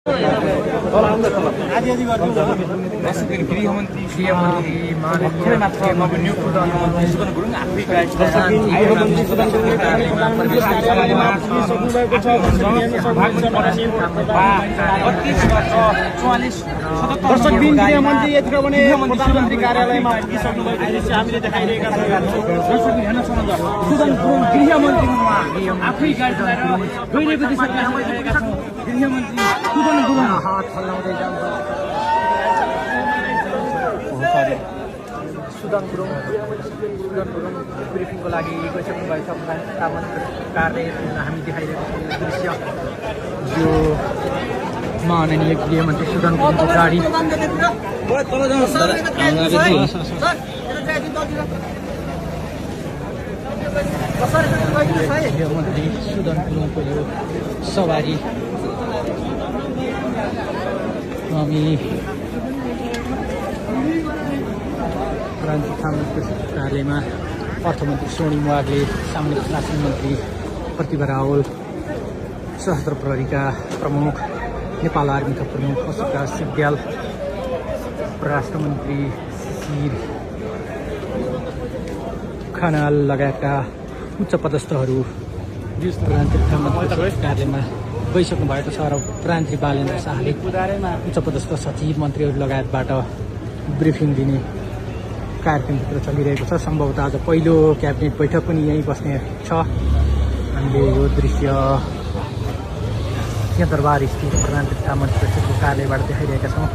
भर्खरै मात्र नवनियुक्त प्रधानमन्त्री सुदन गुरुङ आफै दर्शकबिन गृहमन्त्री यतिखेर भने प्रधानमन्त्री कार्यालयमा पुगिसक्नु भएको दृश्य हामीले देखाइरहेका छौँ। दर्शकबिन हेर्न सक्नुहुन्छ सुदन गुरुङ गृहमन्त्री आफै गाडी चलाएर गइरहेको दृश्य हामीले देखाइरहेका छौँ। गृहमन्त्री सुदन गुरुङ हात हल्लाउँदै जान्छ। सुदन गुरुङ ब्रिफिङको लागि गइसक्नु भएको छ। प्रधानमन्त्री कार्यालयमा हामी देखाइरहेको छौँ दृश्य यो माननीय गृहमन्त्री सुदन गुरुङको गाडी गृहमन्त्री सुदन गुरुङको यो सवारी हामी क्रान्ति थामको कार्यालयमा अर्थमन्त्री स्वर्णिम वाग्ले, सामान्य प्रशासन मन्त्री प्रतिभा रावल, सशस्त्र प्रहरीका प्रमुख, नेपाल आर्मीका प्रमुख अशोकराज सिग्देल, परराष्ट्र मन्त्री शिशिर खनाल लगायतका उच्च पदस्थहरू प्रधानमन्त्री कार्यालयमा गइसक्नु भएको छ र प्रधानमन्त्री बालेन्द्र शाहले उच्च पदस्थ सचिव मन्त्रीहरू लगायतबाट ब्रिफिङ दिने कार्यक्रमभित्र चलिरहेको छ। सम्भवतः आज पहिलो क्याबिनेट बैठक पनि यहीँ बस्ने छ। हामीले यो दृश्य सिंहदरबार स्थित प्रधानमन्त्री प्रसिद्धको कार्यालयबाट देखाइरहेका छौँ।